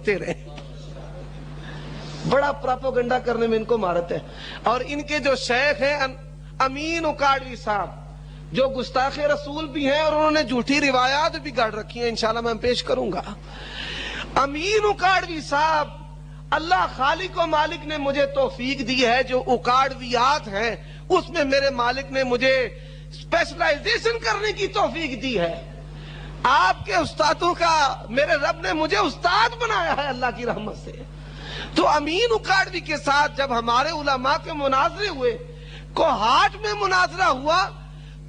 ہوتے رہے. بڑا پراپوگنڈا کرنے میں ان کو مہارت ہے. اور ان کے جو شیخ ہیں امین اکاڑوی صاحب, جو گستاخ رسول بھی ہیں اور انہوں نے جھوٹی روایات بھی گاڑ رکھی ہیں, انشاءاللہ میں پیش کروں گا. امین اکاڑوی صاحب, اللہ خالق و مالک نے مجھے توفیق دی ہے, جو اکاڑویات ہیں اس میں میرے مالک نے مجھے اسپیشلائزیشن کرنے کی توفیق دی ہے. آپ کے استادوں کا میرے رب نے مجھے استاد بنایا ہے اللہ کی رحمت سے. تو امین اکاڑوی کے ساتھ جب ہمارے علماء کے مناظرے ہوئے, کوہاٹ میں مناظرہ ہوا,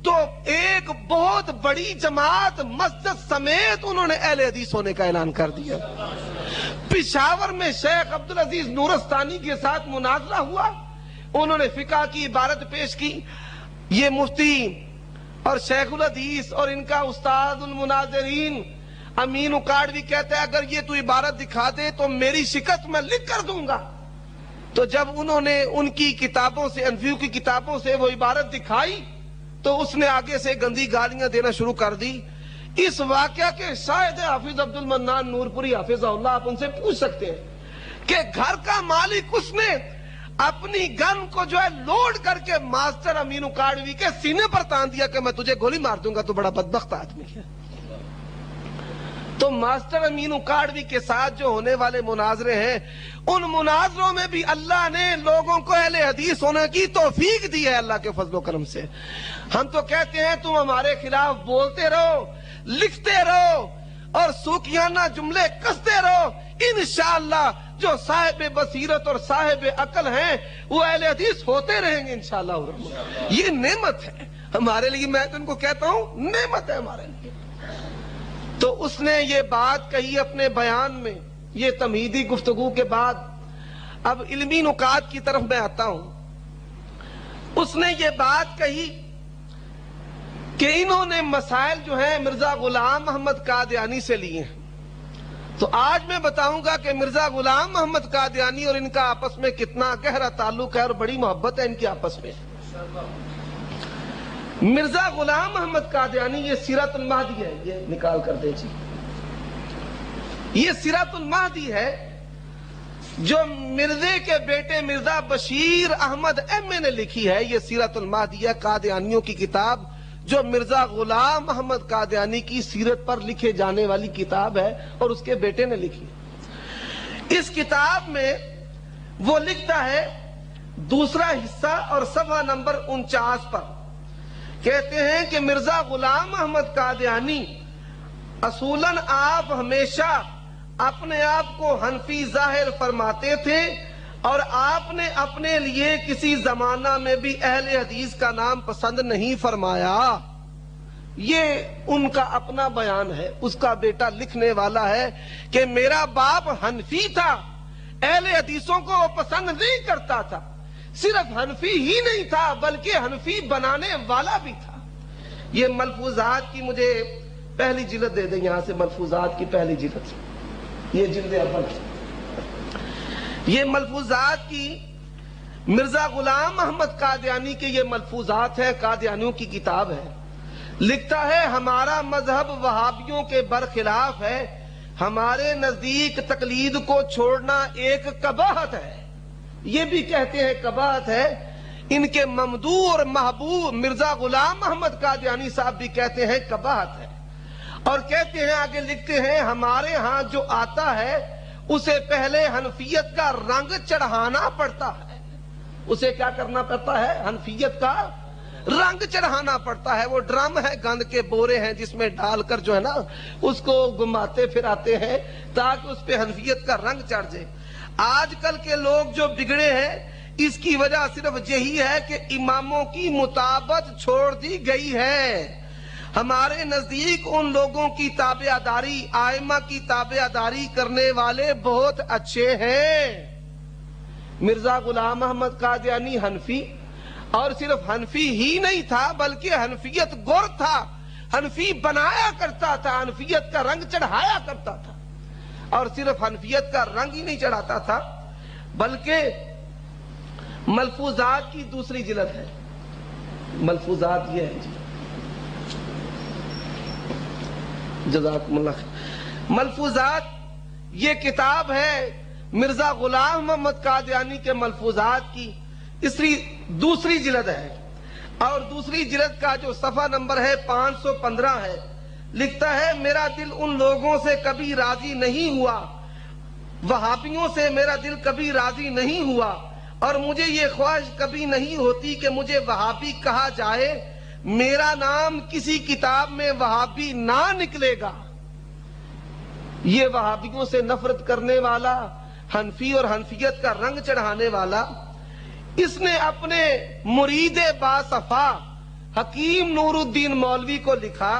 تو ایک بہت بڑی جماعت مسجد سمیت انہوں نے اہل حدیث ہونے کا اعلان کر دیا. پشاور میں شیخ عبدالعزیز نورستانی کے ساتھ مناظرہ ہوا, انہوں نے فقہ کی عبارت پیش کی. یہ مفتی اور شیخ الحدیث اور ان کا استاد المناظرین امین اکاڑوی کہتا ہے اگر یہ تو عبارت دکھا دے تو میری شکست میں لکھ کر دوں گا. تو جب انہوں نے ان کی کتابوں سے, انفیو کی کتابوں سے وہ عبارت دکھائی, تو اس نے آگے سے گندی گالیاں دینا شروع کر دی. اس واقعہ کے شاہد حافظ عبد المنان نورپوری حافظہ اللہ, آپ ان سے پوچھ سکتے ہیں کہ گھر کا مالک اس نے اپنی گن کو جو ہے لوڈ کر کے ماسٹر امین اکاڑوی کے سینے پر تان دیا کہ میں تجھے گولی مار دوں گا, تو بڑا بدبخت آدمی ہے. تو ماسٹر امین اکاڑوی کے ساتھ جو ہونے والے مناظرے ہیں, ان مناظروں میں بھی اللہ نے لوگوں کو اہل حدیث ہونے کی توفیق دی ہے اللہ کے فضل و کرم سے. ہم تو کہتے ہیں تم ہمارے خلاف بولتے رہو, لکھتے رہو اور سوکیانہ جملے کستے رہو, انشاءاللہ جو صاحب بصیرت اور صاحب عقل ہیں وہ اہل حدیث ہوتے رہیں گے انشاءاللہ. یہ نعمت ہے ہمارے لیے, میں تو ان کو کہتا ہوں نعمت ہے ہمارے لیے. تو اس نے یہ بات کہی اپنے بیان میں, یہ تمہیدی گفتگو کے بعد. اب علمی نکات کی طرف میں آتا ہوں. اس نے یہ بات کہی کہ انہوں نے مسائل جو ہیں مرزا غلام محمد قادیانی سے لیے ہیں. تو آج میں بتاؤں گا کہ مرزا غلام محمد قادیانی اور ان کا آپس میں کتنا گہرا تعلق ہے اور بڑی محبت ہے ان کے آپس میں. مرزا غلام محمد قادیانی, یہ سیرت المہدی ہے, یہ نکال کر دے جی, یہ سیرت المہدی ہے جو مرزے کے بیٹے مرزا بشیر احمد ایم اے نے لکھی ہے. یہ سیرت المہدی ہے, قادیانیوں کی کتاب, جو مرزا غلام محمد قادیانی کی سیرت پر لکھے جانے والی کتاب ہے اور اس کے بیٹے نے لکھی. اس کتاب میں وہ لکھتا ہے دوسرا حصہ اور صفحہ نمبر 49 پر, کہتے ہیں کہ مرزا غلام محمد قادیانی اصولاً آپ ہمیشہ اپنے آپ کو حنفی ظاہر فرماتے تھے, اور آپ نے اپنے لیے کسی زمانہ میں بھی اہل حدیث کا نام پسند نہیں فرمایا. یہ ان کا اپنا بیان ہے, اس کا بیٹا لکھنے والا ہے کہ میرا باپ حنفی تھا, اہل حدیثوں کو وہ پسند نہیں کرتا تھا. صرف حنفی ہی نہیں تھا بلکہ حنفی بنانے والا بھی تھا. یہ ملفوظات کی مجھے پہلی جلد دے دیں یہاں سے, ملفوظات کی پہلی جلد, یہ جلد اول ہے. یہ ملفوظات کی مرزا غلام محمد قادیانی کے یہ ملفوظات ہیں, قادیانیوں کی کتاب ہے. لکھتا ہے ہمارا مذہب وہابیوں کے برخلاف ہے, ہمارے نزدیک تقلید کو چھوڑنا ایک قباحت ہے. یہ بھی کہتے ہیں قباحت ہے. ان کے ممدوح اور محبوب مرزا غلام محمد قادیانی صاحب بھی کہتے ہیں قباحت ہے, اور کہتے ہیں آگے لکھتے ہیں ہمارے ہاں جو آتا ہے اسے پہلے حنفیت کا رنگ چڑھانا پڑتا ہے. اسے کیا کرنا پڑتا ہے؟ حنفیت کا رنگ چڑھانا پڑتا ہے. وہ ڈرم ہے, گند کے بورے ہیں جس میں ڈال کر جو ہے نا اس کو گھماتے پھراتے ہیں تاکہ اس پہ حنفیت کا رنگ چڑھ جائے. آج کل کے لوگ جو بگڑے ہیں اس کی وجہ صرف یہی ہے کہ اماموں کی مطابقت چھوڑ دی گئی ہے. ہمارے نزدیک ان لوگوں کی تابعداری, ائمہ کی تابعداری کرنے والے بہت اچھے ہیں. مرزا غلام محمد قادیانی حنفی, اور صرف حنفی ہی نہیں تھا بلکہ حنفیت گر تھا, حنفی بنایا کرتا تھا, حنفیت کا رنگ چڑھایا کرتا تھا. اور صرف حنفیت کا رنگ ہی نہیں چڑھاتا تھا بلکہ ملفوظات کی دوسری جلد ہے. ملفوظات یہ ہے جی, جزاکم اللہ خیر. ملفوظات یہ کتاب ہے مرزا غلام محمد قادیانی کے ملفوظات کی، دوسری جلد ہے، اور دوسری جلد کا جو صفحہ نمبر ہے 515 ہے، لکھتا ہے میرا دل ان لوگوں سے کبھی راضی نہیں ہوا، وہابیوں سے میرا دل کبھی راضی نہیں ہوا، اور مجھے یہ خواہش کبھی نہیں ہوتی کہ مجھے وہابی کہا جائے، میرا نام کسی کتاب میں وہابی نہ نکلے گا۔ یہ وہابیوں سے نفرت کرنے والا، حنفی اور حنفیت کا رنگ چڑھانے والا، اس نے اپنے مرید باصفا حکیم نور الدین مولوی کو لکھا۔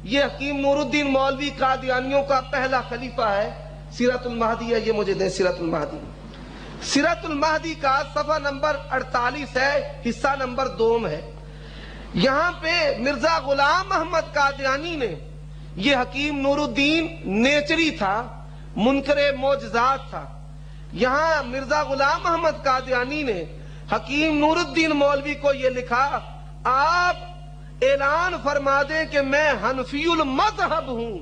یہ حکیم نور الدین مولوی قادیانیوں کا پہلا خلیفہ ہے۔ سیرت المہدی ہے، یہ مجھے دیں سیرت المہدی۔ سیرت المہدی کا صفحہ نمبر 48 ہے، حصہ نمبر 2 ہے۔ یہاں پہ مرزا غلام محمد قادیانی نے، یہ حکیم نور الدین نیچری تھا، منکر معجزات تھا، یہاں مرزا غلام محمد قادیانی نے حکیم نور الدین مولوی کو یہ لکھا، آپ اعلان فرما دیں کہ میں حنفی المذہب ہوں۔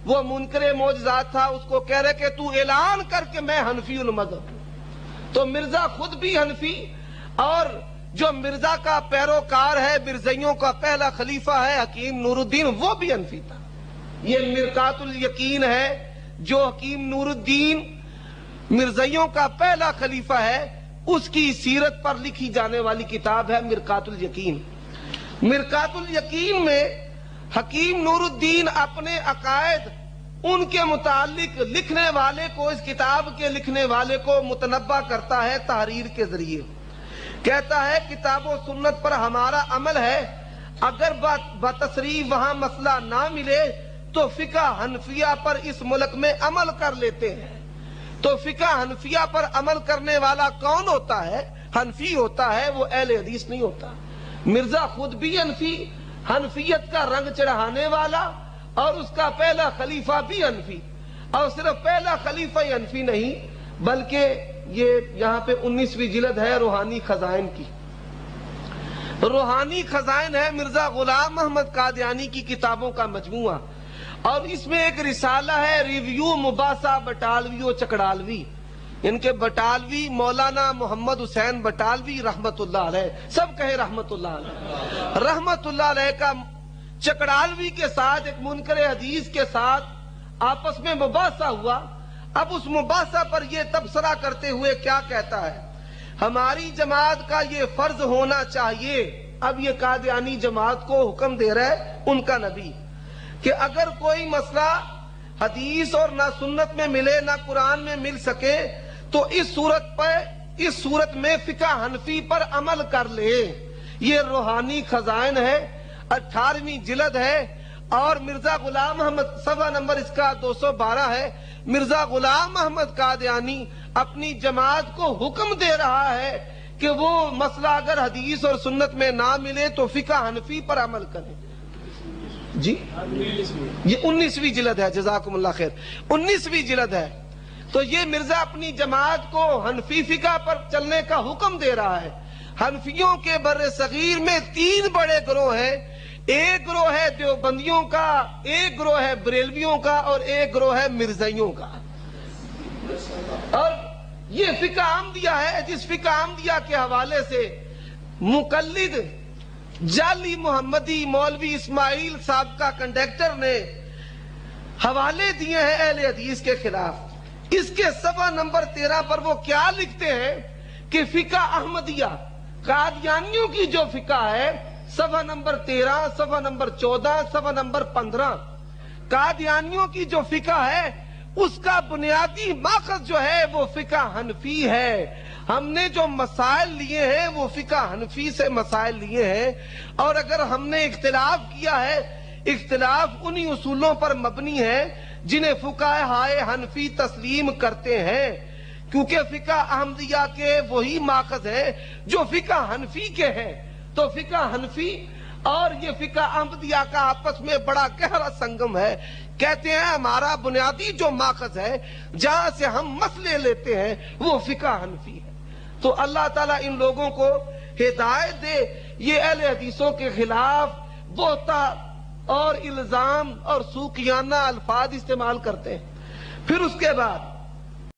وہ منکر معجزات تھا، اس کو کہہ رہے کہ تو اعلان کر کے میں حنفی المذہب ہوں۔ تو مرزا خود بھی حنفی، اور جو مرزا کا پیروکار ہے، مرزائیوں کا پہلا خلیفہ ہے حکیم نور الدین، وہ بھی حنفی تھا۔ یہ مرقات الیقین ہے، جو حکیم نور الدین مرزائیوں کا پہلا خلیفہ ہے، اس کی سیرت پر لکھی جانے والی کتاب ہے مرقات الیقین۔ مرقات الیقین میں حکیم نور الدین اپنے عقائد ان کے متعلق لکھنے والے کو، اس کتاب کے لکھنے والے کو متنبہ کرتا ہے تحریر کے ذریعے۔ کہتا ہے کتاب و سنت پر ہمارا عمل ہے، اگر بتصریح وہاں مسئلہ نہ ملے تو فقہ حنفیہ پر اس ملک میں عمل کر لیتے ہیں۔ تو فقہ حنفیہ پر عمل کرنے والا کون ہوتا ہے؟ حنفی ہوتا ہے، وہ اہل حدیث نہیں ہوتا۔ مرزا خود بھی حنفی، حنفیت کا رنگ چڑھانے والا، اور اس کا پہلا خلیفہ بھی حنفی، اور صرف پہلا خلیفہ ہی حنفی نہیں بلکہ یہ یہاں پہ 19ویں جلد ہے روحانی خزائن کی۔ روحانی خزائن ہے مرزا غلام محمد قادیانی کی کتابوں کا مجموعہ، اور اس میں ایک رسالہ ہے ریویو مباحثہ بٹالوی و چکڑالوی۔ ان کے بٹالوی مولانا محمد حسین بٹالوی رحمت اللہ علیہ، سب کہے رحمت اللہ علیہ، رحمت اللہ علیہ کا چکڑالوی کے ساتھ، ایک منکر حدیث کے ساتھ آپس میں مباحثہ ہوا۔ اب اس مباحثہ پر یہ تبصرہ کرتے ہوئے کیا کہتا ہے، ہماری جماعت کا یہ فرض ہونا چاہیے، اب یہ قادیانی جماعت کو حکم دے رہا ہے ان کا نبی، کہ اگر کوئی مسئلہ حدیث اور نہ سنت میں ملے نہ قرآن میں مل سکے تو اس صورت میں فقہ حنفی پر عمل کر لے۔ یہ روحانی خزائن ہے، 18ویں جلد ہے، اور مرزا غلام محمد، صفحہ نمبر اس کا 212 ہے۔ مرزا غلام محمد قادیانی اپنی جماعت کو حکم دے رہا ہے کہ وہ مسئلہ اگر حدیث اور سنت میں نہ ملے تو فقہ حنفی پر عمل کریں۔ جی یہ 19ویں جلد ہے، جزاکم اللہ خیر، 19ویں جلد ہے۔ تو یہ مرزا اپنی جماعت کو حنفی فقہ پر چلنے کا حکم دے رہا ہے۔ حنفیوں کے بر صغیر میں 3 بڑے گروہ ہیں، ایک گروہ ہے دیوبندیوں کا، ایک گروہ ہے بریلویوں کا، اور ایک گروہ ہے مرزائیوں کا۔ اور یہ فقہ احمدیہ ہے، جس فقہ احمدیہ کے حوالے سے مقلد جعلی محمدی مولوی اسماعیل صاحب کا کنڈکٹر نے حوالے دیے ہیں اہل حدیث کے خلاف۔ اس کے صفحہ نمبر 13 پر وہ کیا لکھتے ہیں کہ فقہ احمدیہ قادیانیوں کی جو فقہ ہے، صفحہ نمبر 13، صفحہ نمبر 14، صفحہ نمبر 15، قادیانیوں کی جو فقہ ہے اس کا بنیادی ماخذ جو ہے وہ فقہ حنفی ہے۔ ہم نے جو مسائل لیے ہیں وہ فقہ حنفی سے مسائل لیے ہیں، اور اگر ہم نے اختلاف کیا ہے، اختلاف انہی اصولوں پر مبنی ہے جنہیں فقہائے حنفی تسلیم کرتے ہیں، کیونکہ فقہ احمدیہ کے وہی ماخذ ہے جو فقہ حنفی کے ہیں۔ تو فقہ حنفی اور یہ فقہ احمدیہ کا آپس میں بڑا گہرا سنگم ہے۔ کہتے ہیں ہمارا بنیادی جو ماخذ ہے جہاں سے ہم مسئلے لیتے ہیں وہ فقہ حنفی ہے۔ تو اللہ تعالیٰ ان لوگوں کو ہدایت دے، یہ اہل حدیثوں کے خلاف بہتان اور الزام اور سوکیانہ الفاظ استعمال کرتے ہیں۔ پھر اس کے بعد